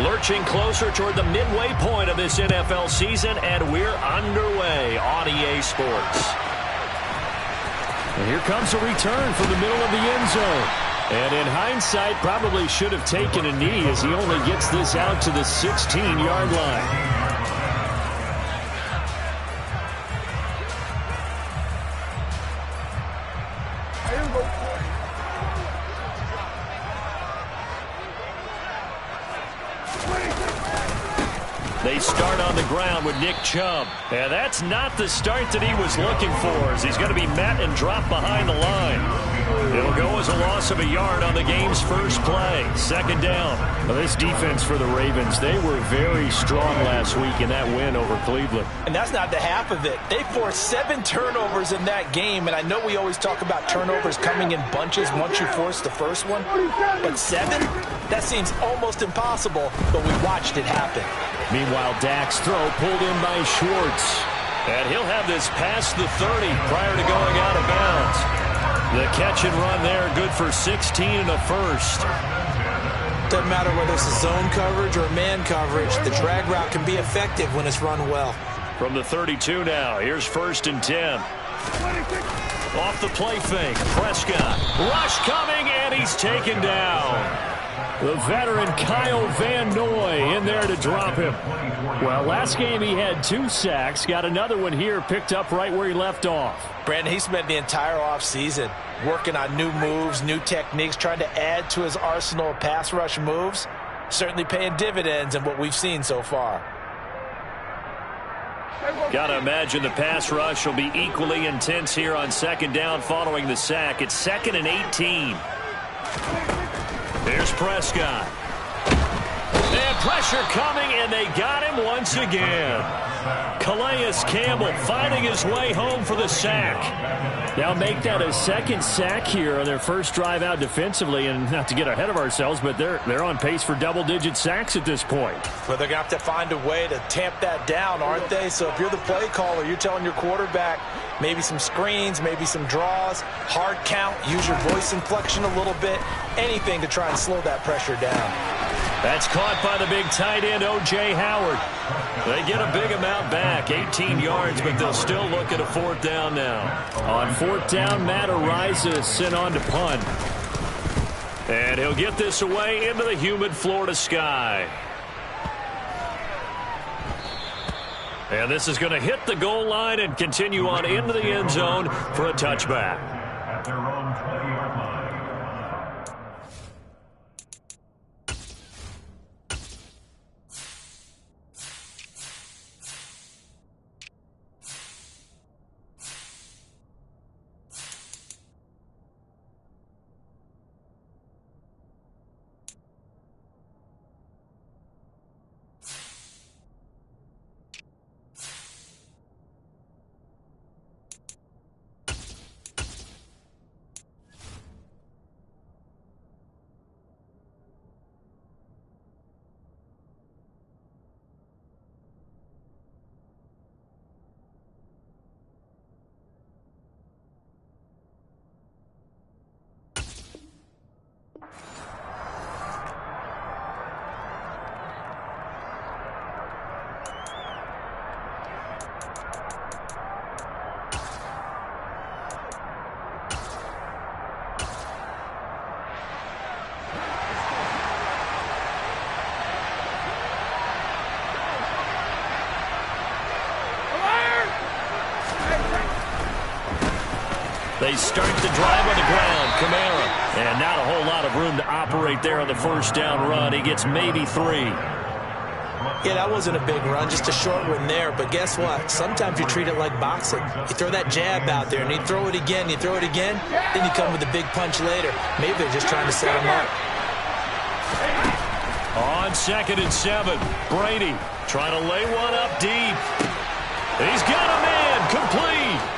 Lurching closer toward the midway point of this NFL season, and we're underway on EA Sports. And here comes a return from the middle of the end zone. And in hindsight, probably should have taken a knee as he only gets this out to the 16-yard line. They start on the ground with Nick Chubb. And that's not the start that he was looking for, as he's going to be met and dropped behind the line. It'll go as a loss of a yard on the game's first play. Second down. Well, this defense for the Ravens, they were very strong last week in that win over Cleveland. And that's not the half of it. They forced 7 turnovers in that game, and I know we always talk about turnovers coming in bunches once you force the first one. But 7? That seems almost impossible, but we watched it happen. Meanwhile, Dak's throw pulled in by Schwartz. And he'll have this past the 30 prior to going out of bounds. The catch and run there, good for 16 and a first. Doesn't matter whether it's a zone coverage or man coverage, the drag route can be effective when it's run well. From the 32 now, here's 1st and 10. Off the play fake, Prescott. Rush coming, and he's taken down. The veteran Kyle Van Noy in there to drop him. Well, last game he had 2 sacks. Got another one here, picked up right where he left off. Brandon, he spent the entire offseason working on new moves, new techniques, trying to add to his arsenal of pass rush moves. Certainly paying dividends in what we've seen so far. Got to imagine the pass rush will be equally intense here on second down following the sack. It's 2nd and 18. Here's Prescott. And pressure coming, and they got him once again. Calais Campbell finding his way home for the sack. Now make that a second sack here on their first drive out defensively, and not to get ahead of ourselves, but they're on pace for double-digit sacks at this point. Well, they're going to have to find a way to tamp that down, aren't they? So if you're the play caller, you're telling your quarterback maybe some screens, maybe some draws, hard count, use your voice inflection a little bit, anything to try and slow that pressure down. That's caught by the big tight end, O.J. Howard. They get a big amount back, 18 yards, but they'll still look at a 4th down now. On 4th down, Matt Araiza sent on to punt. And he'll get this away into the humid Florida sky. And this is going to hit the goal line and continue on into the end zone for a touchback. At their own 20-yard line. They start the drive on the ground. Kamara. And not a whole lot of room to operate there on the first down run. He gets maybe 3. Yeah, that wasn't a big run, just a short one there. But guess what? Sometimes you treat it like boxing. You throw that jab out there, and you throw it again, then you come with a big punch later. Maybe they're just trying to set him up. On 2nd and 7, Brady trying to lay one up deep. He's got a man complete.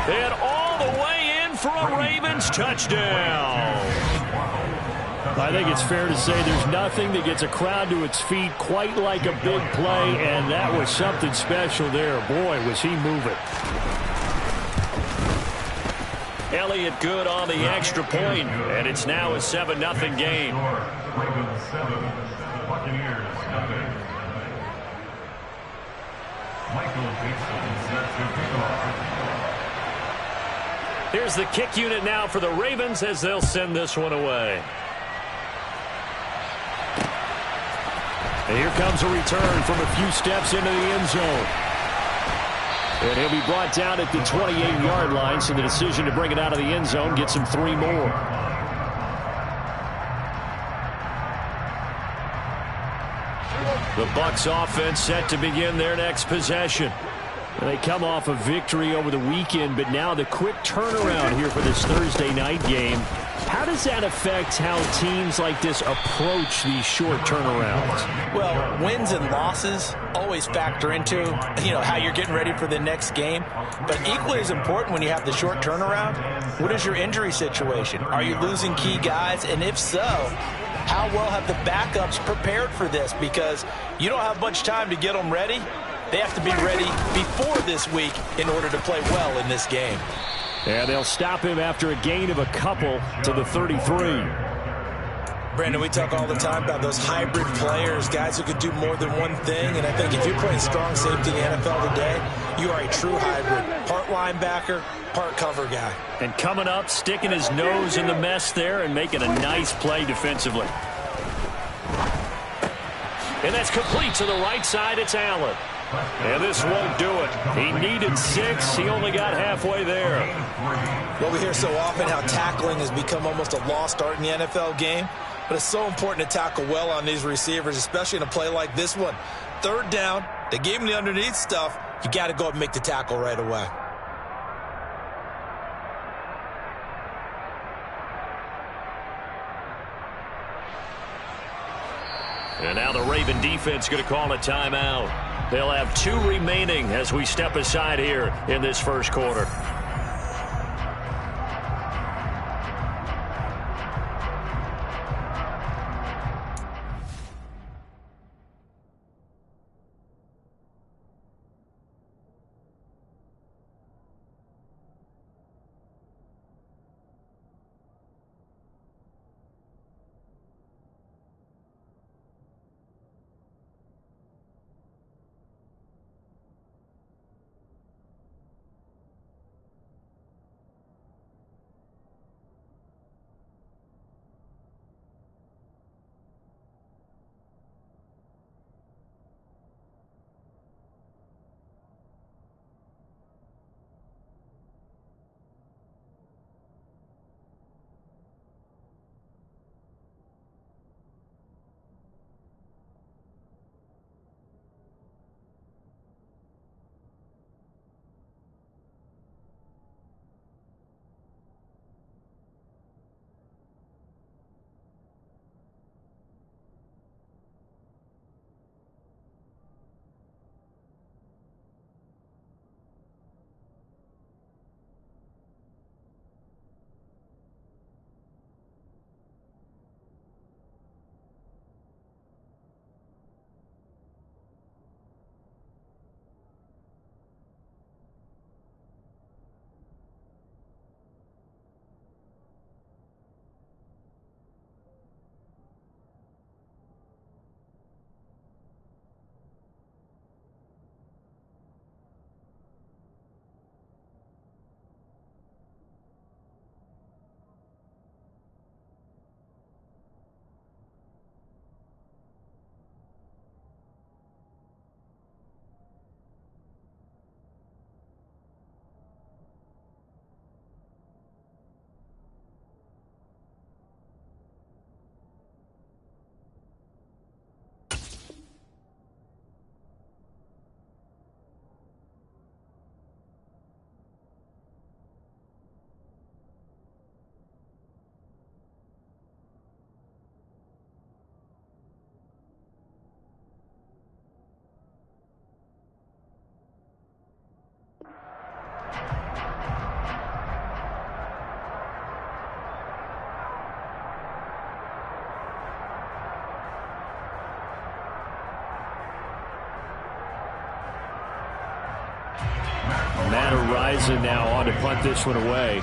And all the way in for a Ravens touchdown. I think it's fair to say there's nothing that gets a crowd to its feet quite like a big play, and that was something special there. Boy, was he moving. Elliott good on the extra point, and it's now a 7-0 game. Ravens 7, Buccaneers nothing. Michael Dixon set to kick off. Here's the kick unit now for the Ravens as they'll send this one away. And here comes a return from a few steps into the end zone. And he'll be brought down at the 28-yard line, so the decision to bring it out of the end zone gets him 3 more. The Bucs offense set to begin their next possession. They come off a victory over the weekend, but now the quick turnaround here for this Thursday night game. How does that affect how teams like this approach these short turnarounds? Well, wins and losses always factor into, how you're getting ready for the next game. But equally as important when you have the short turnaround, what is your injury situation? Are you losing key guys? And if so, how well have the backups prepared for this? Because you don't have much time to get them ready. They have to be ready before this week in order to play well in this game. And they'll stop him after a gain of a couple to the 33. Brandon, we talk all the time about those hybrid players, guys who could do more than one thing. And I think if you're playing strong safety in the NFL today, you are a true hybrid. Part linebacker, part cover guy. And coming up, sticking his nose in the mess there and making a nice play defensively. And that's complete to the right side. It's Allen. And this won't do it. He needed 6. He only got halfway there. Well, we hear so often how tackling has become almost a lost art in the NFL game. But it's so important to tackle well on these receivers, especially in a play like this one. 3rd down, they gave him the underneath stuff. You got to go up and make the tackle right away. And now the Raven defense going to call a timeout. They'll have 2 remaining as we step aside here in this first quarter. Matt Araiza now on to punt this one away.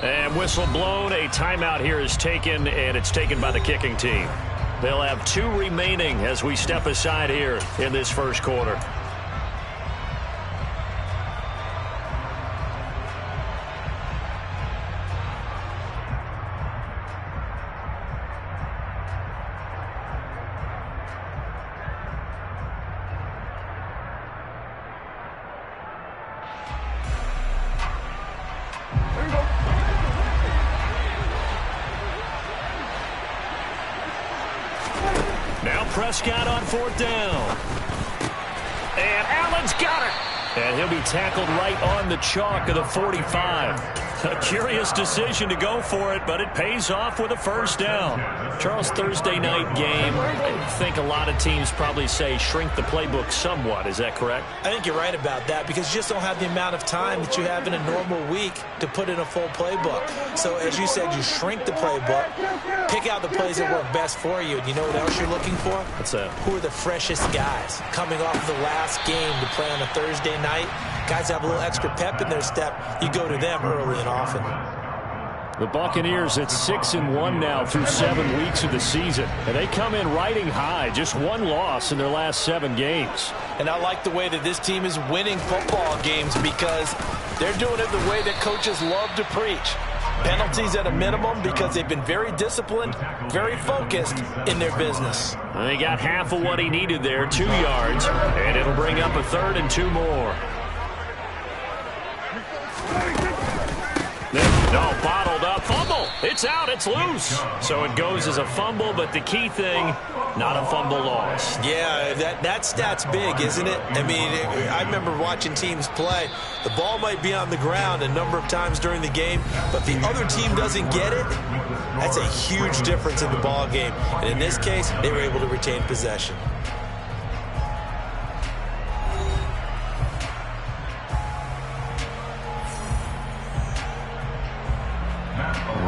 And whistle blown. A timeout here is taken, and it's taken by the kicking team. They'll have 2 remaining as we step aside here in this first quarter. Prescott on 4th down. And Allen's got it. And he'll be tackled right on the chalk of the 45. A curious decision to go for it, but it pays off with a first down. Charles, Thursday night game, I think a lot of teams probably say shrink the playbook somewhat. Is that correct? I think you're right about that because you just don't have the amount of time that you have in a normal week to put in a full playbook. So as you said, you shrink the playbook, pick out the plays that work best for you. And you know what else you're looking for? What's that? Who are the freshest guys coming off of the last game to play on a Thursday night? Guys have a little extra pep in their step. You go to them early and often. The Buccaneers at 6-1 now through 7 weeks of the season. And they come in riding high. Just 1 loss in their last 7 games. And I like the way that this team is winning football games because they're doing it the way that coaches love to preach. Penalties at a minimum because they've been very disciplined, very focused in their business. And they got half of what he needed there, 2 yards. And it'll bring up a 3rd and 2 more. No, bottled up. Fumble. It's out. It's loose. So it goes as a fumble, but the key thing, not a fumble loss. Yeah, that stat's big, isn't it? I mean, I remember watching teams play. The ball might be on the ground a number of times during the game, but the other team doesn't get it. That's a huge difference in the ball game. And in this case, they were able to retain possession.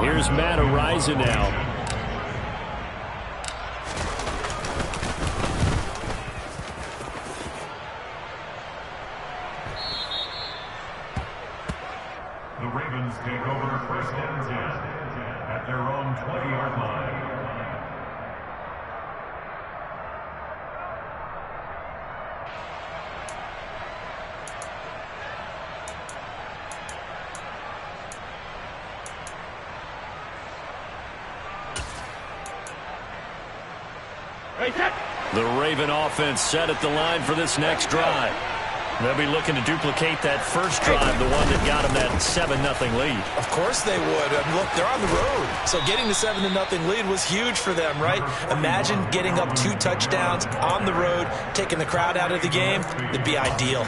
Here's Matt Araiza now. The Ravens take over 1st and 10 at their own 20-yard line. The Raven offense set at the line for this next drive. They'll be looking to duplicate that first drive, the one that got them that 7-0 lead. Of course they would. Look, they're on the road. So getting the 7-0 lead was huge for them, right? Imagine getting up 2 touchdowns on the road, taking the crowd out of the game. It'd be ideal.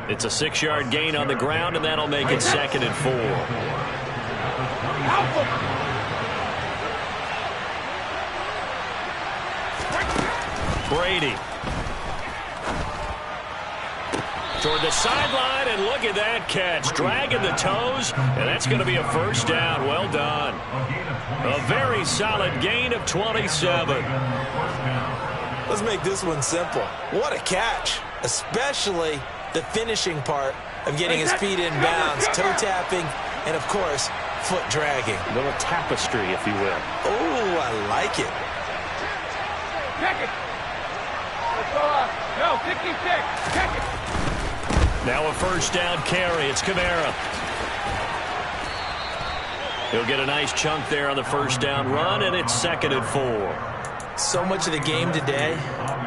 It's a 6-yard gain on the ground, and that'll make it 2nd and 4. Brady. Toward the sideline, and look at that catch. Dragging the toes, and that's going to be a first down. Well done. A very solid gain of 27. Let's make this one simple. What a catch, especially the finishing part of getting his feet in bounds, toe tapping, and, of course, foot dragging. A little tapestry, if you will. Oh, I like it. Check it. No, 56. Check it. Now a first down carry. It's Kamara. He'll get a nice chunk there on the first down run, and it's 2nd and 4. So much of the game today,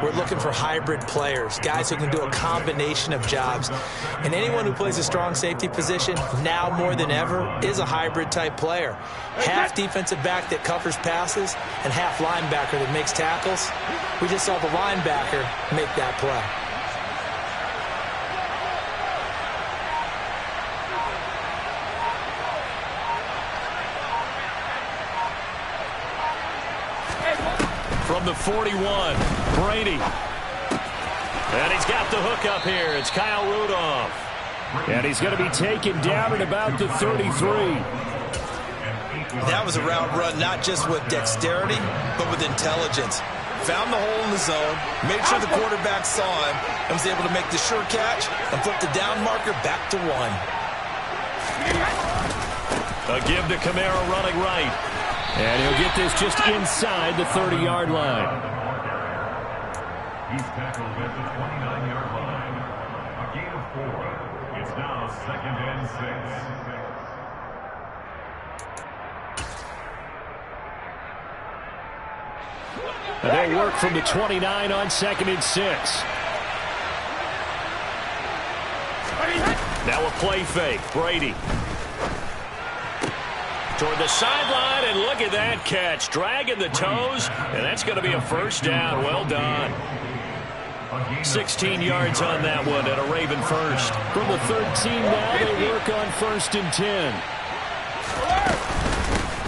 we're looking for hybrid players, guys who can do a combination of jobs. And anyone who plays a strong safety position, now more than ever, is a hybrid-type player. Half defensive back that covers passes and half linebacker that makes tackles. We just saw the linebacker make that play. From the 41, Brady. And he's got the hook up here. It's Kyle Rudolph. And he's going to be taken down at about the 33. That was a route run not just with dexterity, but with intelligence. Found the hole in the zone, made sure the quarterback saw him, and was able to make the sure catch and flip the down marker back to 1. A give to Kamara running right. And he'll get this just inside the 30-yard line. He's tackled at the 29-yard line. A gain of 4. It's now 2nd and 6. And they'll work from the 29 on 2nd and 6. Now a play fake. Brady. Toward the sideline, and look at that catch. Dragging the toes, and that's going to be a first down. Well done. 16 yards on that one and a Raven first. From the 13 now, they work on 1st and 10.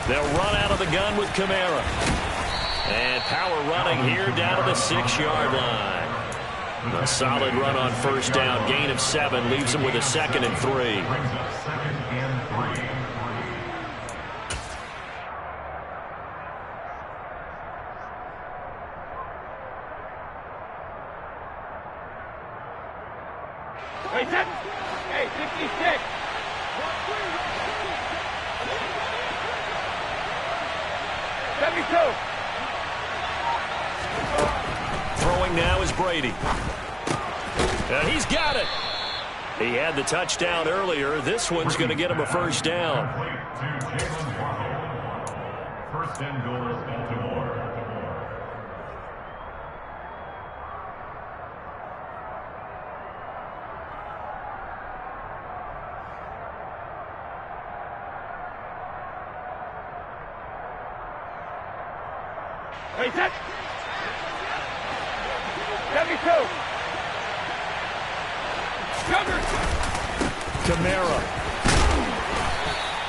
They'll run out of the gun with Kamara. And power running here down to the 6-yard line. A solid run on first down. Gain of 7 leaves them with a 2nd and 3. Hey, 56. Throwing now is Brady. And he's got it. He had the touchdown earlier. This one's going to get him a first down. 1st and goal, Baltimore. Hey, set. 72. Kamara.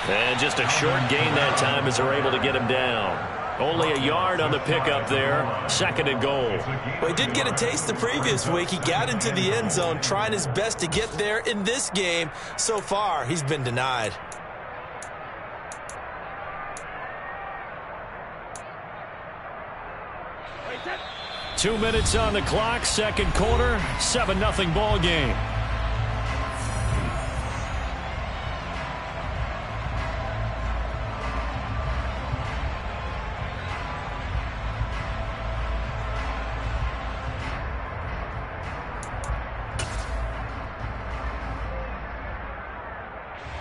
And just a short gain that time as they're able to get him down. Only a yard on the pickup there. 2nd and goal. Well, he did get a taste the previous week. He got into the end zone trying his best to get there in this game. So far, he's been denied. Hey, set. 2 minutes on the clock, 2nd quarter, 7-0 ball game.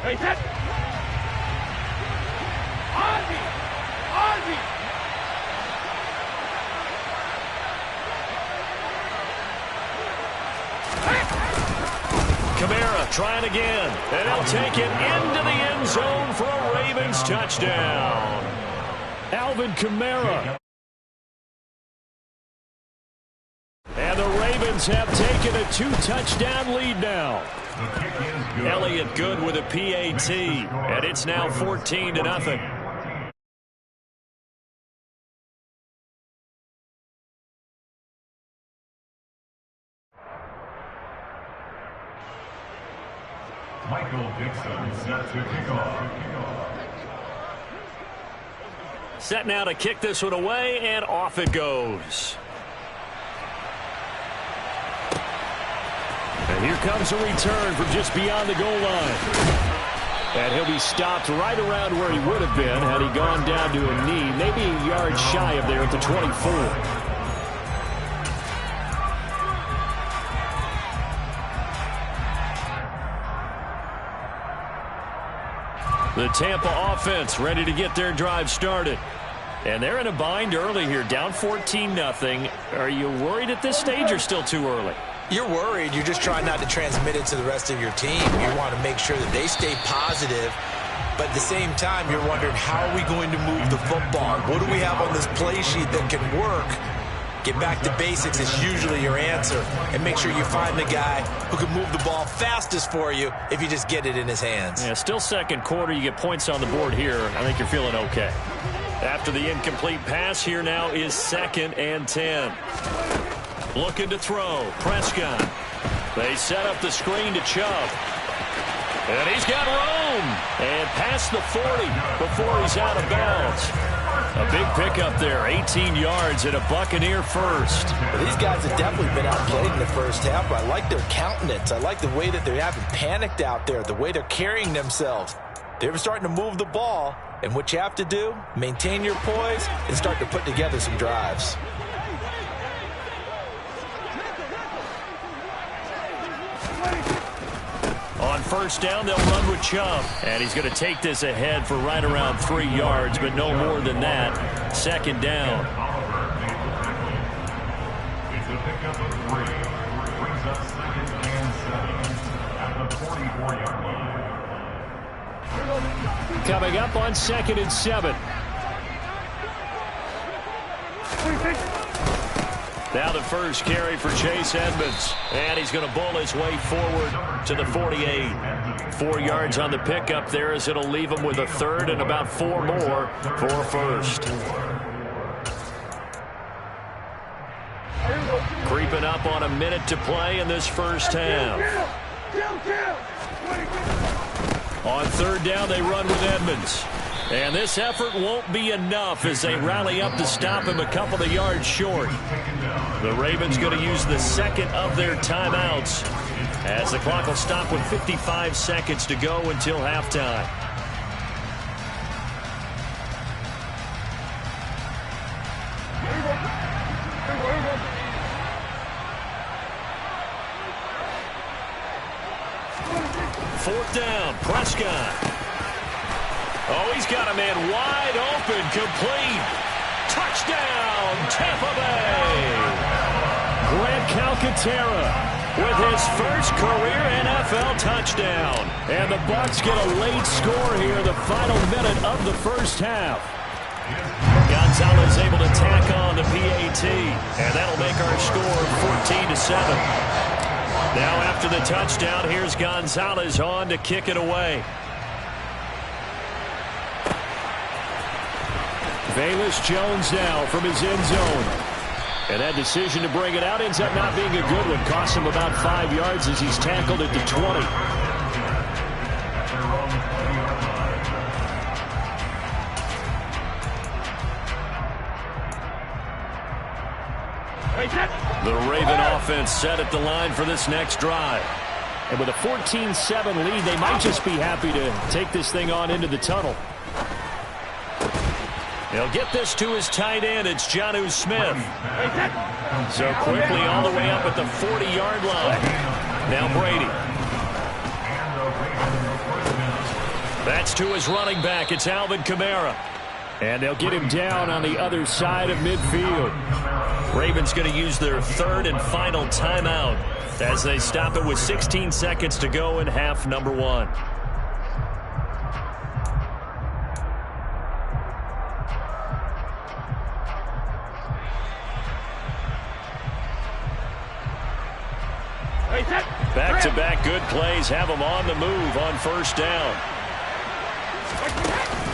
Hey, set. Ozzie. Kamara trying again, and he'll take it into the end zone for a Ravens touchdown. Alvin Kamara. And the Ravens have taken a 2-touchdown lead now. Elliott good with a PAT, and it's now 14-0. Michael Dixon set to kick off. Set now to kick this one away, and off it goes. And here comes a return from just beyond the goal line. And he'll be stopped right around where he would have been had he gone down to a knee, maybe a yard shy of there at the 24. The Tampa offense ready to get their drive started. And they're in a bind early here, down 14-0. Are you worried at this stage or still too early? You're worried. You're just trying not to transmit it to the rest of your team. You want to make sure that they stay positive. But at the same time, you're wondering, how are we going to move the football? What do we have on this play sheet that can work? Get back to basics is usually your answer. And make sure you find the guy who can move the ball fastest for you if you just get it in his hands. Yeah, still 2nd quarter. You get points on the board here. I think you're feeling okay. After the incomplete pass, here now is 2nd and 10. Looking to throw. Prescott. They set up the screen to Chubb. And he's got room. And past the 40 before he's out of bounds. A big pickup there. 18 yards and a Buccaneer first. Well, these guys have definitely been outplayed in the first half, but I like their countenance. I like the way that they haven't panicked out there, the way they're carrying themselves. They're starting to move the ball, and what you have to do, maintain your poise and start to put together some drives. On first down, they'll run with Chubb. And he's going to take this ahead for right around 3 yards, but no more than that. Second down. It's a pickup of 3. Brings up 2nd and 7 at the 44-yard line. Coming up on 2nd and 7. Now the first carry for Chase Edmonds. And he's going to bull his way forward to the 48. 4 yards on the pickup there as it'll leave him with a third and about 4 more for a first. Creeping up on a minute to play in this first half. On third down, they run with Edmonds. And this effort won't be enough as they rally up to stop him a couple of yards short. The Ravens going to use the second of their timeouts as the clock will stop with 55 seconds to go until halftime. Fourth down, Prescott. Oh, he's got a man wide open, complete. Touchdown, Tampa Bay. Grant Calcaterra with his first career NFL touchdown. And the Bucs get a late score here, the final minute of the first half. Gonzalez able to tack on the PAT, and that'll make our score 14-7. Now after the touchdown, here's Gonzalez on to kick it away. Velus Jones now from his end zone. And that decision to bring it out ends up not being a good one. Costs him about 5 yards as he's tackled at the 20. The Raven offense set at the line for this next drive. And with a 14-7 lead, they might just be happy to take this thing on into the tunnel. He'll get this to his tight end. It's Jonnu Smith. So quickly all the way up at the 40-yard line. Now Brady. That's to his running back. It's Alvin Kamara. And they'll get him down on the other side of midfield. Ravens going to use their third and final timeout as they stop it with 16 seconds to go in half number 1. Back-to-back good plays have them on the move on first down.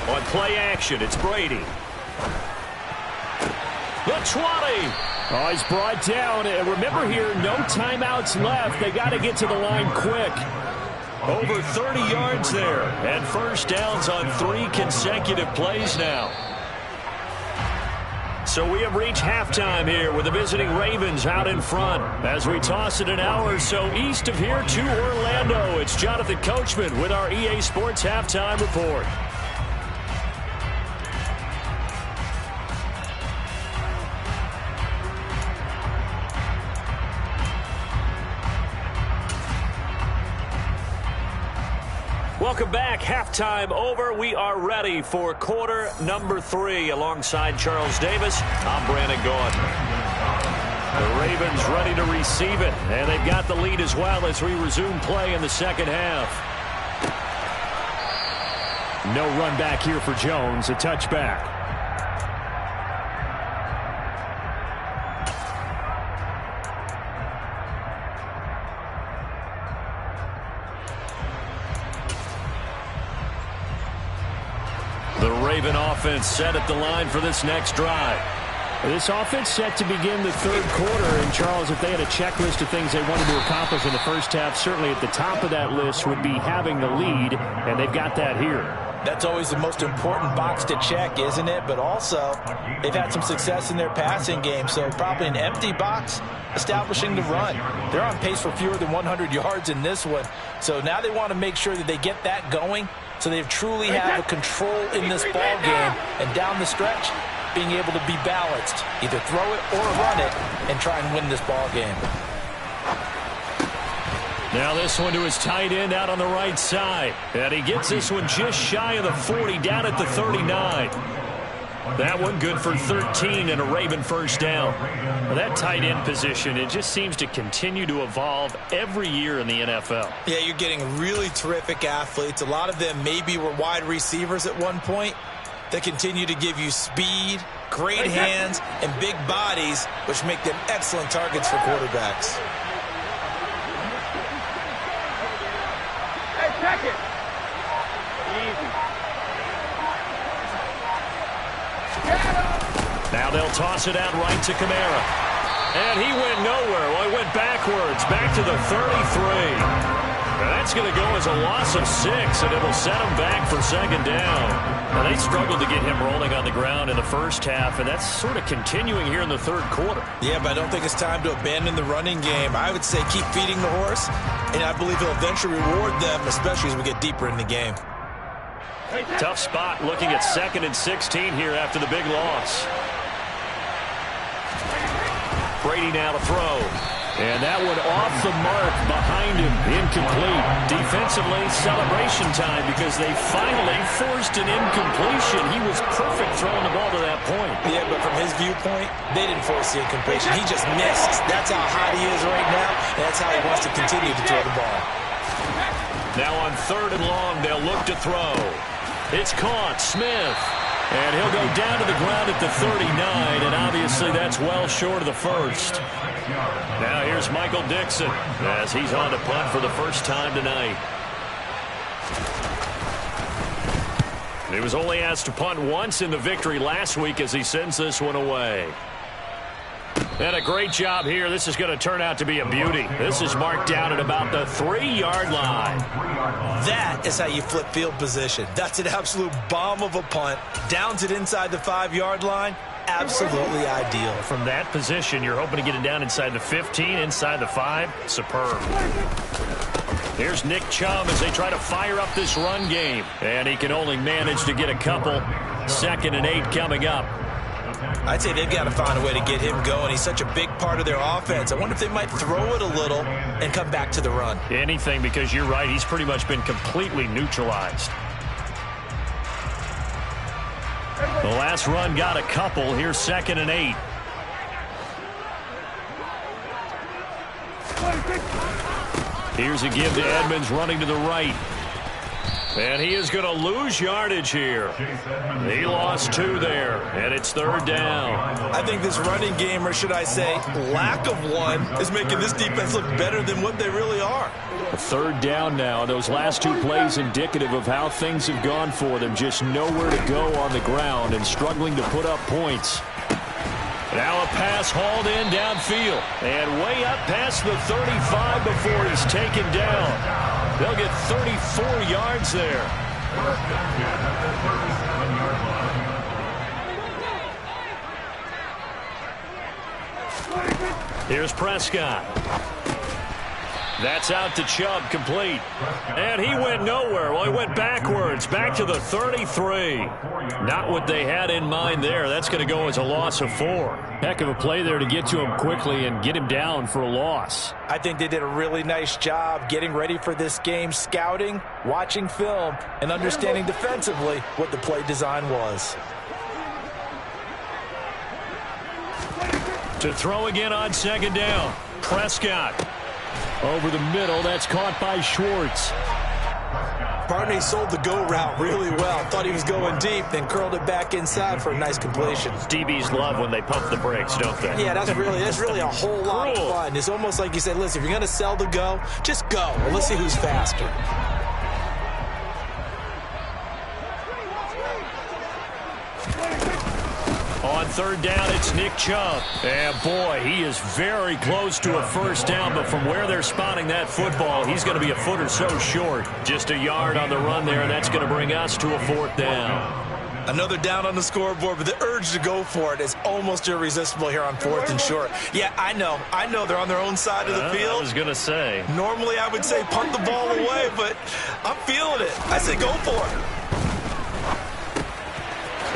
On play action, it's Brady. The 20. Oh, he's brought down. And remember here, no timeouts left. They got to get to the line quick. Over 30 yards there. And first downs on 3 consecutive plays now. So we have reached halftime here with the visiting Ravens out in front. As we toss it an hour or so east of here to Orlando, it's Jonathan Coachman with our EA Sports Halftime Report. Welcome back. Halftime over. We are ready for quarter number 3. Alongside Charles Davis, I'm Brandon Gaudin. The Ravens ready to receive it, and they've got the lead as well as we resume play in the second half. No run back here for Jones. A touchback. The Raven offense set at the line for this next drive. This offense set to begin the third quarter. And, Charles, if they had a checklist of things they wanted to accomplish in the first half, certainly at the top of that list would be having the lead, and they've got that here. That's always the most important box to check, isn't it? But also, they've had some success in their passing game, so probably an empty box establishing the run. They're on pace for fewer than 100 yards in this one. So now they want to make sure that they get that going So they truly have a control in this ball game, and down the stretch, being able to be balanced, either throw it or run it, and try and win this ball game. Now this one to his tight end out on the right side. And he gets this one just shy of the 40, down at the 39. That one good for 13 and a Raven first down. Well, that tight end position, it just seems to continue to evolve every year in the NFL. Yeah, you're getting really terrific athletes. A lot of them maybe were wide receivers at one point. They continue to give you speed, great hands, and big bodies, which make them excellent targets for quarterbacks. Hey, check it. Easy. Now they'll toss it out right to Kamara. And he went nowhere. Well, he went backwards, back to the 33. Now that's going to go as a loss of 6, and it will set him back for second down. Now they struggled to get him rolling on the ground in the first half, and that's sort of continuing here in the third quarter. Yeah, but I don't think it's time to abandon the running game. I would say keep feeding the horse, and I believe he'll eventually reward them, especially as we get deeper in the game. Tough spot looking at 2nd and 16 here after the big loss. Brady now to throw. And that one off the mark behind him. Incomplete. Defensively, celebration time because they finally forced an incompletion. He was perfect throwing the ball to that point. Yeah, but from his viewpoint, they didn't force the incompletion. He just missed. That's how hot he is right now, and that's how he wants to continue to throw the ball. Now on 3rd and long, they'll look to throw. It's caught. Smith. And he'll go down to the ground at the 39, and obviously that's well short of the first. Now here's Michael Dixon as he's on to punt for the first time tonight. He was only asked to punt once in the victory last week as he sends this one away. And a great job here. This is going to turn out to be a beauty. This is marked down at about the 3-yard line. That is how you flip field position. That's an absolute bomb of a punt. Downs it inside the 5-yard line. Absolutely ideal. From that position, you're hoping to get it down inside the 15, inside the 5. Superb. Here's Nick Chubb as they try to fire up this run game. And he can only manage to get a couple. 2nd and 8 coming up. I'd say they've got to find a way to get him going. He's such a big part of their offense. I wonder if they might throw it a little and come back to the run. Anything, because you're right. He's pretty much been completely neutralized. The last run got a couple. Here's 2nd and 8. Here's a give to Edmonds running to the right. And he is going to lose yardage here. He lost 2 there, and it's 3rd down. I think this running game, or should I say lack of one, is making this defense look better than what they really are. 3rd down now. Those last 2 plays indicative of how things have gone for them. Just nowhere to go on the ground and struggling to put up points. Now a pass hauled in downfield. And way up past the 35 before he's taken down. They'll get 34 yards there. Here's Prescott. That's out to Chubb, complete. And he went nowhere. Well, he went backwards, back to the 33. Not what they had in mind there. That's going to go as a loss of 4. Heck of a play there to get to him quickly and get him down for a loss. I think they did a really nice job getting ready for this game, scouting, watching film, and understanding defensively what the play design was. To throw again on 2nd down. Prescott. Over the middle, that's caught by Schwartz. Barney sold the go route really well. Thought he was going deep, then curled it back inside for a nice completion. DBs love when they pump the brakes, don't they? Yeah, that's really a whole lot of fun. It's almost like you said, listen, if you're going to sell the go, just go. Well, let's see who's faster. On 3rd down, it's Nick Chubb. And boy, he is very close to a first down, but from where they're spotting that football, he's going to be a foot or so short. Just a yard on the run there, and that's going to bring us to a 4th down. Another down on the scoreboard, but the urge to go for it is almost irresistible here on 4th and short. Yeah, I know they're on their own side of the field. I was going to say. Normally I would say punt the ball away, but I'm feeling it. I say go for it.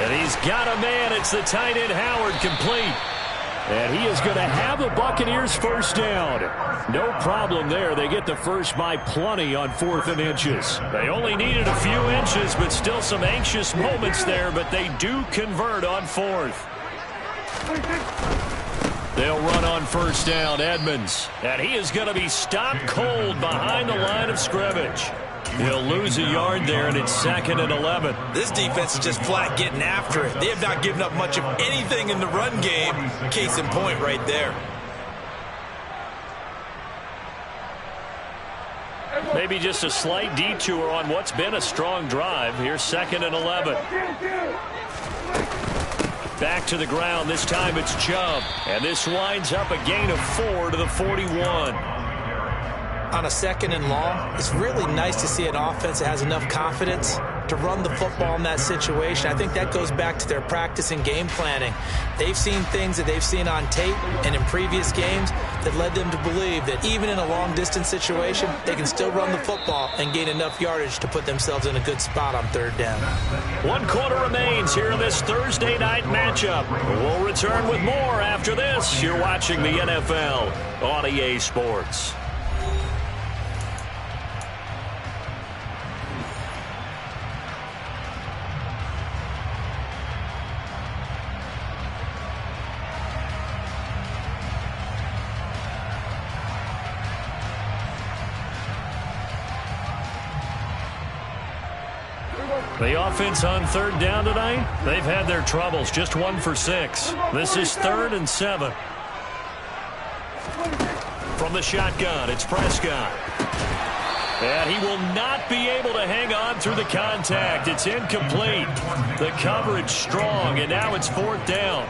And he's got a man. It's the tight end Howard, complete. And he is going to have the Buccaneers first down. No problem there. They get the first by plenty on 4th and inches. They only needed a few inches, but still some anxious moments there, but they do convert on 4th. They'll run on first down, Edmonds. And he is going to be stopped cold behind the line of scrimmage. He'll lose a yard there, and it's 2nd and 11. This defense is just flat getting after it. They have not given up much of anything in the run game. Case in point right there. Maybe just a slight detour on what's been a strong drive. Here's 2nd and 11. Back to the ground. This time it's Chubb. And this winds up a gain of 4 to the 41. On a 2nd and long, it's really nice to see an offense that has enough confidence to run the football in that situation. I think that goes back to their practice and game planning. They've seen things that they've seen on tape and in previous games that led them to believe that even in a long-distance situation, they can still run the football and gain enough yardage to put themselves in a good spot on 3rd down. 1 quarter remains here in this Thursday night matchup. We'll return with more after this. You're watching the NFL on EA Sports. The offense on 3rd down tonight, they've had their troubles. Just 1 for 6. This is 3rd and 7. From the shotgun, it's Prescott. And he will not be able to hang on through the contact. It's incomplete. The coverage strong, and now it's 4th down.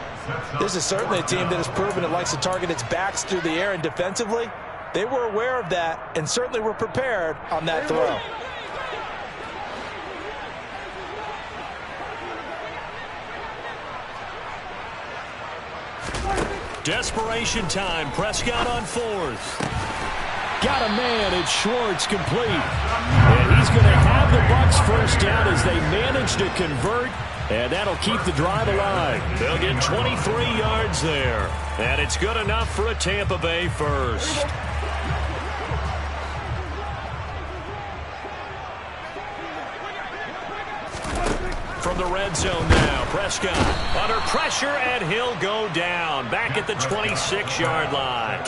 This is certainly a team that has proven it likes to target its backs through the air, and defensively, they were aware of that and certainly were prepared on that throw. Desperation time. Prescott on 4th. Got a man. It's Schwartz, complete. And he's going to have the Bucs first down as they manage to convert. And that'll keep the drive alive. They'll get 23 yards there. And it's good enough for a Tampa Bay first. From the red zone now, Prescott under pressure, and he'll go down back at the 26-yard line.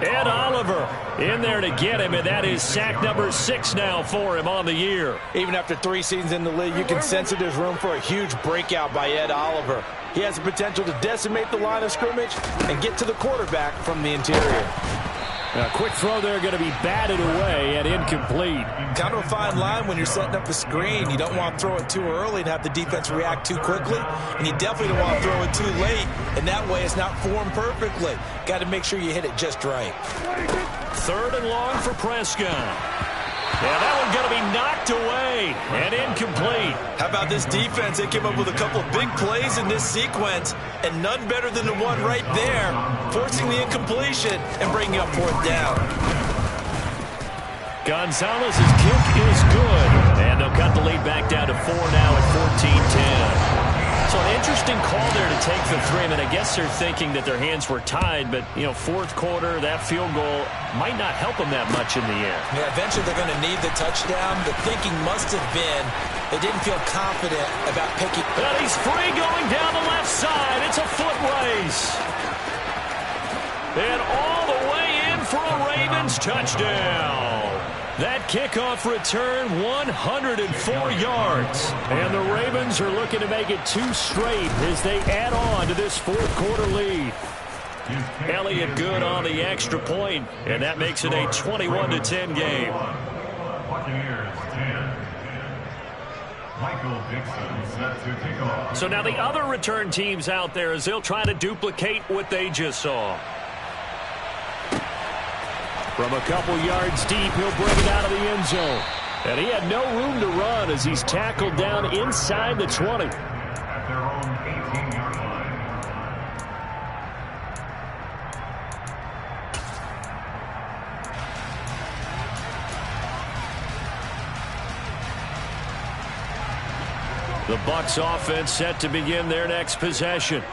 Ed Oliver in there to get him, and that is sack number 6 now for him on the year. Even after 3 seasons in the league, you can sense that there's room for a huge breakout by Ed Oliver. He has the potential to decimate the line of scrimmage and get to the quarterback from the interior. A quick throw there, going to be batted away and incomplete. Kind of a fine line when you're setting up the screen. You don't want to throw it too early and have the defense react too quickly, and you definitely don't want to throw it too late, and that way it's not formed perfectly. Got to make sure you hit it just right. 3rd and long for Prescott. Yeah, that one's going to be knocked away and incomplete. How about this defense? They came up with a couple of big plays in this sequence, and none better than the one right there, forcing the incompletion and bringing up 4th down. Gonzalez's kick is good, and they'll cut the lead back down to 4 now at 14-10. So an interesting call there to take the 3. I mean, I guess they're thinking that their hands were tied, but, you know, 4th quarter, that field goal might not help them that much in the end. Yeah, eventually they're going to need the touchdown. The thinking must have been they didn't feel confident about picking. And he's free going down the left side. It's a foot race. And all the way in for a Ravens touchdown. That kickoff return, 104 yards. And the Ravens are looking to make it 2 straight as they add on to this 4th quarter lead. Elliott good on the extra point, and that makes it a 21-10 game. Buccaneers 10. Michael Dixon set to kick off. So now the other return teams out there as they'll try to duplicate what they just saw. From a couple yards deep, he'll bring it out of the end zone. And he had no room to run as he's tackled down inside the 20. The Bucs offense set to begin their next possession.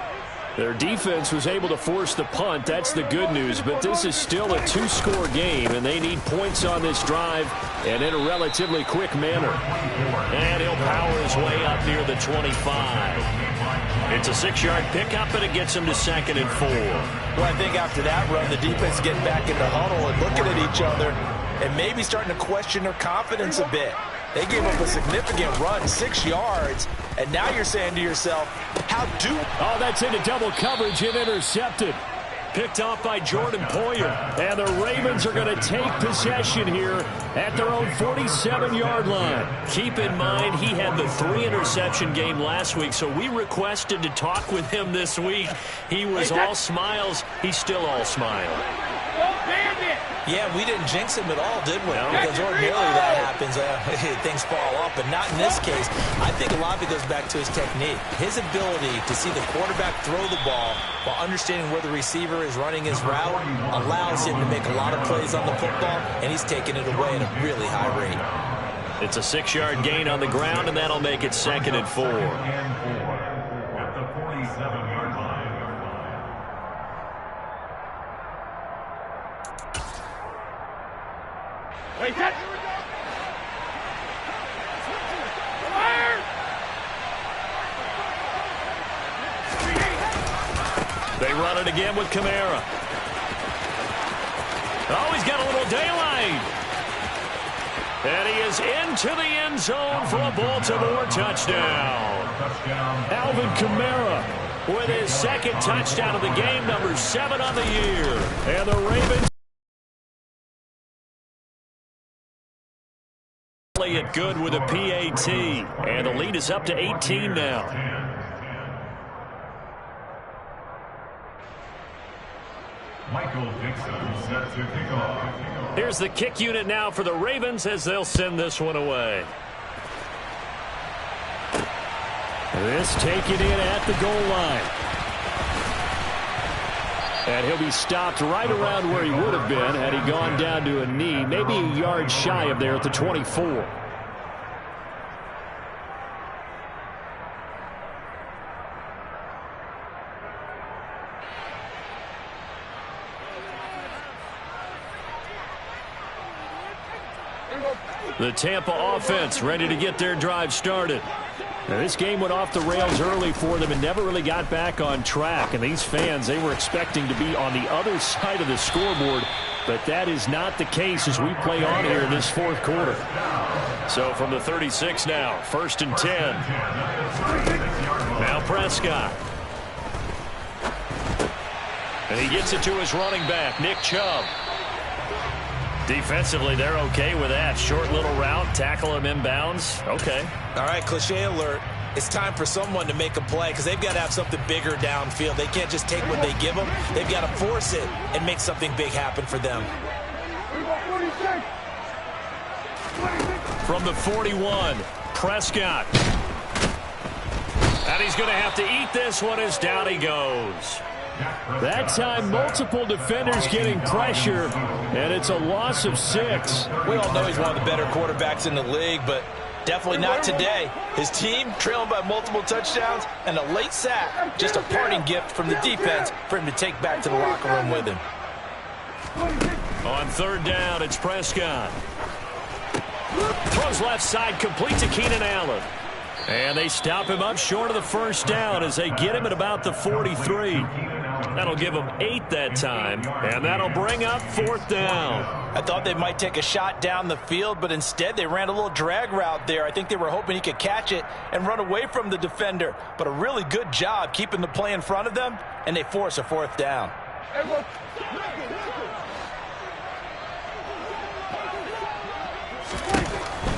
Their defense was able to force the punt. That's the good news, but this is still a two-score game, and they need points on this drive and in a relatively quick manner. And he'll power his way up near the 25. It's a 6-yard pickup, and it gets him to 2nd and 4. Well, I think after that run, the defense getting back in the huddle and looking at each other and maybe starting to question their confidence a bit. They gave up a significant run, 6 yards, and now you're saying to yourself, how do... Oh, that's into double coverage and intercepted. Picked off by Jordan Poyer. And the Ravens are going to take possession here at their own 47-yard line. Keep in mind, he had the 3-interception game last week, so we requested to talk with him this week. He was all smiles. He's still all smile. Yeah, we didn't jinx him at all, did we? No. Because ordinarily that happens. Things fall off, but not in this case. I think a lot of it goes back to his technique. His ability to see the quarterback throw the ball while understanding where the receiver is running his route allows him to make a lot of plays on the football, and he's taking it away at a really high rate. It's a 6-yard gain on the ground, and that'll make it 2nd and 4. At the 47-yard line. They run it again with Kamara. Oh, he's got a little daylight. And he is into the end zone for a Baltimore touchdown. Alvin Kamara with his 2nd touchdown of the game, number 7 on the year. And the Ravens play it good with a PAT. And the lead is up to 18 now. Michael Dixon set to kick off. Here's the kick unit now for the Ravens as they'll send this one away. This taken in at the goal line. And he'll be stopped right around where he would have been had he gone down to a knee, maybe a yard shy of there at the 24. The Tampa offense ready to get their drive started. Now, this game went off the rails early for them and never really got back on track. And these fans, they were expecting to be on the other side of the scoreboard. But that is not the case as we play on here in this 4th quarter. So from the 36 now, 1st and 10. Now Prescott. And he gets it to his running back, Nick Chubb. Defensively, they're okay with that. Short little route, tackle him inbounds. Okay. All right, cliche alert. It's time for someone to make a play because they've got to have something bigger downfield. They can't just take what they give them. They've got to force it and make something big happen for them. From the 41, Prescott. And he's going to have to eat this one as down he goes. That time, multiple defenders getting pressure, and it's a loss of 6. We all know he's one of the better quarterbacks in the league, but definitely not today. His team trailing by multiple touchdowns and a late sack. Just a parting gift from the defense for him to take back to the locker room with him. On 3rd down, it's Prescott. Throws left side, complete to Keenan Allen. And they stop him up short of the 1st down as they get him at about the 43. That'll give him 8 that time, and that'll bring up 4th down. I thought they might take a shot down the field, but instead they ran a little drag route there. I think they were hoping he could catch it and run away from the defender, but a really good job keeping the play in front of them, and they force a 4th down.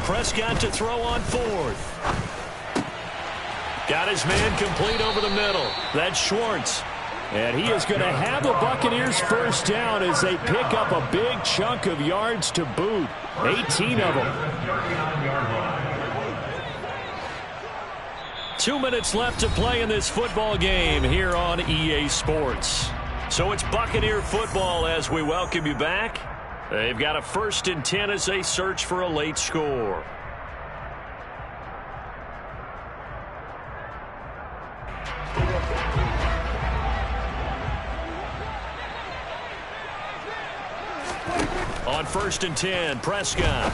Prescott to throw on 4th. Got his man complete over the middle. That's Schwartz. And he is going to have the Buccaneers 1st down as they pick up a big chunk of yards to boot. 18 of them. 2 minutes left to play in this football game here on EA Sports. So it's Buccaneer football as we welcome you back. They've got a 1st and 10 as they search for a late score. On 1st and 10, Prescott.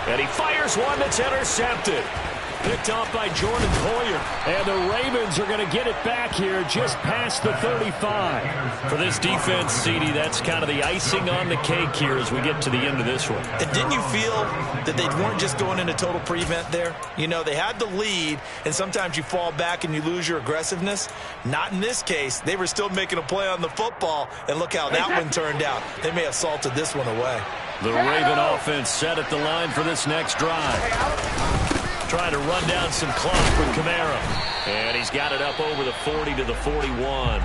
And he fires one that's intercepted. Picked off by Jordan Poyer. And the Ravens are going to get it back here just past the 35. For this defense, CD, that's kind of the icing on the cake here as we get to the end of this one. And didn't you feel that they weren't just going into total prevent there? You know, they had the lead, and sometimes you fall back and you lose your aggressiveness. Not in this case. They were still making a play on the football, and look how that one turned out. They may have salted this one away. The Raven offense set at the line for this next drive. Trying to run down some clock with Kamara. And he's got it up over the 40 to the 41.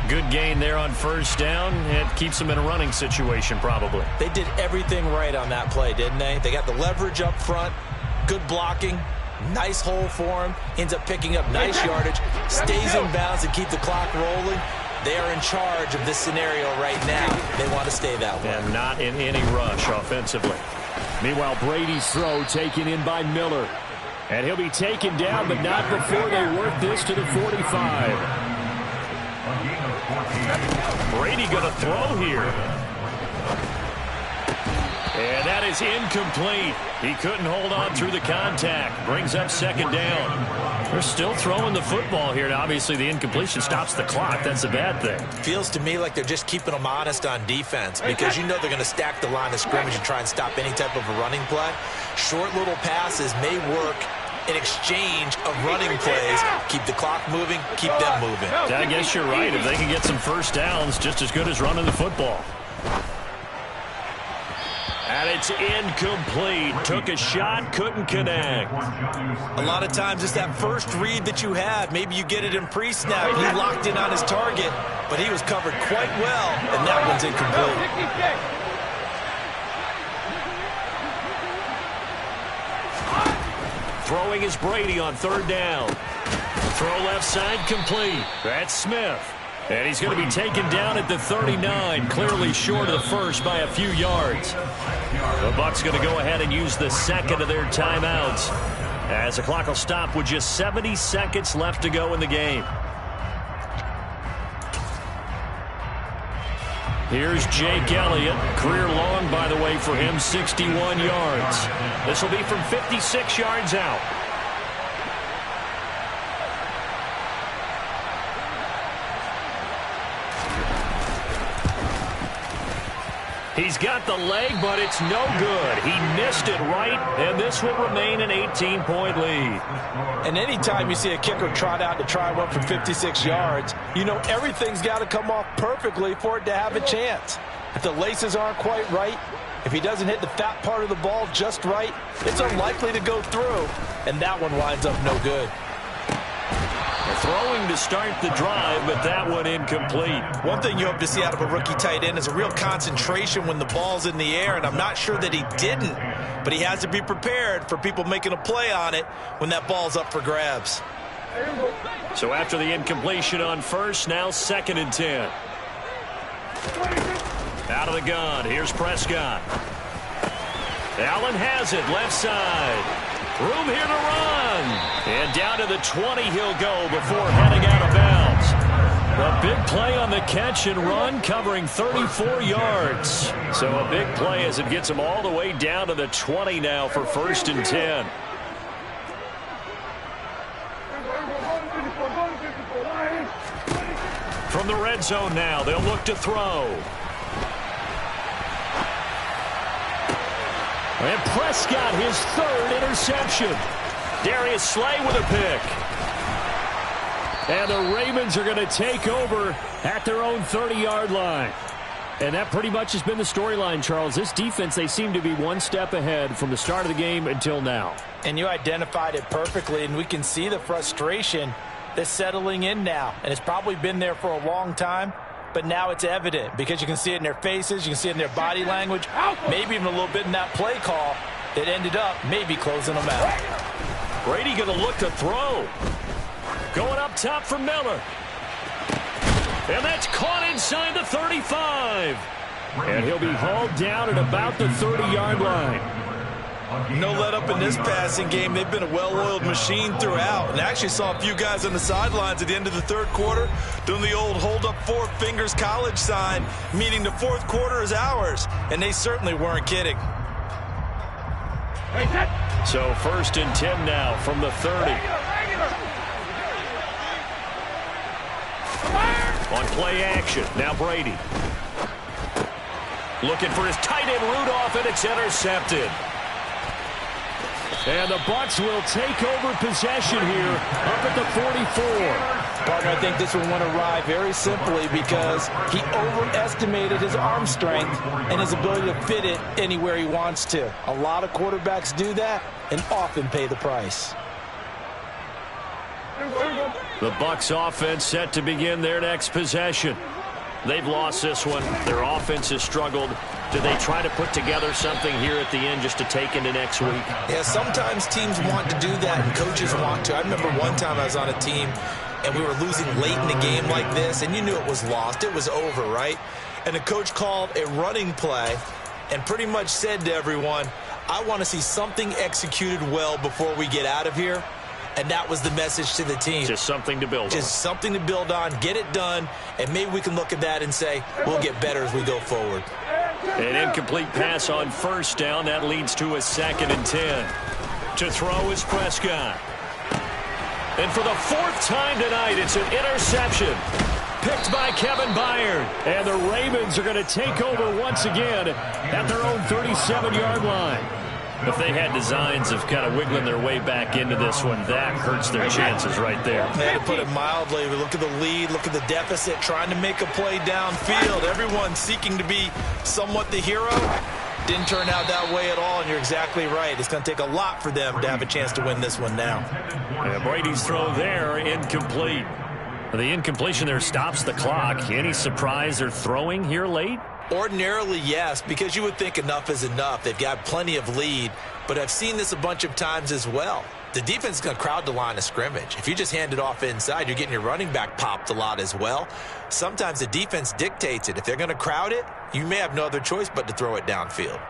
Good gain there on 1st down. It keeps them in a running situation probably. They did everything right on that play, didn't they? They got the leverage up front, good blocking, nice hole for him, ends up picking up nice yardage, stays in bounds and keep the clock rolling. They are in charge of this scenario right now. They want to stay that way. And not in any rush offensively. Meanwhile, Brady's throw taken in by Miller. And he'll be taken down, but not before they work this to the 45. Brady going to throw here. And that is incomplete. He couldn't hold on through the contact. Brings up 2nd down. They're still throwing the football here. And obviously, the incompletion stops the clock. That's a bad thing. Feels to me like they're just keeping them honest on defense because you know they're going to stack the line of scrimmage and try and stop any type of a running play. Short little passes may work in exchange of running plays. Keep the clock moving, keep them moving. I guess you're right. If they can get some 1st downs, just as good as running the football. And it's incomplete. Took a shot, couldn't connect. A lot of times it's that first read that you have. Maybe you get it in pre-snap. He locked in on his target, but he was covered quite well, and that one's incomplete. Throwing is Brady on 3rd down. Throw left side complete. That's Smith. And he's going to be taken down at the 39, clearly short of the 1st by a few yards. The Bucs going to go ahead and use the 2nd of their timeouts as the clock will stop with just 70 seconds left to go in the game. Here's Jake Elliott. Career long, by the way, for him, 61 yards. This will be from 56 yards out. He's got the leg, but it's no good. He missed it right, and this will remain an 18-point lead. And anytime you see a kicker trot out to try one for 56 yards, you know everything's got to come off perfectly for it to have a chance. If the laces aren't quite right, if he doesn't hit the fat part of the ball just right, it's unlikely to go through, and that one winds up no good. Throwing to start the drive, but that one incomplete. One thing you hope to see out of a rookie tight end is a real concentration when the ball's in the air, and I'm not sure that he didn't, but he has to be prepared for people making a play on it when that ball's up for grabs. So after the incompletion on 1st, now 2nd and 10. Out of the gun, here's Prescott. Allen has it, left side. Room here to run. And down to the 20 he'll go before heading out of bounds. A big play on the catch and run, covering 34 yards. So a big play as it gets him all the way down to the 20 now for 1st and 10. From the red zone now, they'll look to throw. And Prescott, his 3rd interception. Darius Slay with a pick. And the Ravens are going to take over at their own 30-yard line. And that pretty much has been the storyline, Charles. This defense, they seem to be one step ahead from the start of the game until now. And you identified it perfectly, and we can see the frustration that's settling in now. And it's probably been there for a long time. But now it's evident because you can see it in their faces, you can see it in their body language, maybe even a little bit in that play call that ended up maybe closing them out. Brady going to look to throw. Going up top for Miller. And that's caught inside the 35. And he'll be hauled down at about the 30-yard line. No let up in this passing game. They've been a well-oiled machine throughout. And actually saw a few guys on the sidelines at the end of the third quarter doing the old hold up four fingers college sign, meaning the fourth quarter is ours. And they certainly weren't kidding. So 1st and 10 now from the 30. On play action, now Brady. Looking for his tight end Rudolph, and it's intercepted. And the Bucs will take over possession here up at the 44. Partner, I think this one went awry very simply because he overestimated his arm strength and his ability to fit it anywhere he wants to. A lot of quarterbacks do that and often pay the price. The Bucs offense set to begin their next possession. They've lost this one. Their offense has struggled. Do they try to put together something here at the end just to take into next week? Yeah, sometimes teams want to do that and coaches want to. I remember one time I was on a team and we were losing late in the game like this, and you knew it was lost. It was over, right? And the coach called a running play and pretty much said to everyone, I want to see something executed well before we get out of here. And that was the message to the team. Just something to build on. Just something to build on, get it done, and maybe we can look at that and say, we'll get better as we go forward. An incomplete pass on 1st down. That leads to a 2nd and 10. To throw is Prescott. And for the 4th time tonight, it's an interception. Picked by Kevin Byard. And the Ravens are going to take over once again at their own 37-yard line. If they had designs of kind of wiggling their way back into this one, that hurts their chances right there. To put it mildly, look at the lead, look at the deficit, trying to make a play downfield. Everyone seeking to be somewhat the hero. Didn't turn out that way at all, and you're exactly right. It's going to take a lot for them to have a chance to win this one now. Yeah, Brady's throw there, incomplete. The incompletion there stops the clock. Any surprise they're throwing here late? Ordinarily, yes, because you would think enough is enough. They've got plenty of lead, but I've seen this a bunch of times as well. The defense is going to crowd the line of scrimmage. If you just hand it off inside, you're getting your running back popped a lot as well. Sometimes the defense dictates it. If they're going to crowd it, you may have no other choice but to throw it downfield.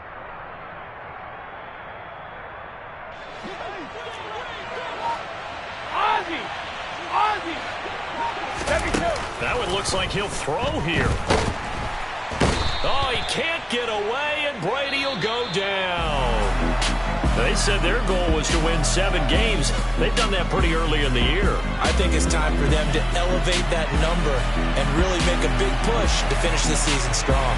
That one looks like he'll throw here. Oh, he can't get away, and Brady will go down. They said their goal was to win 7 games. They've done that pretty early in the year. I think it's time for them to elevate that number and really make a big push to finish the season strong.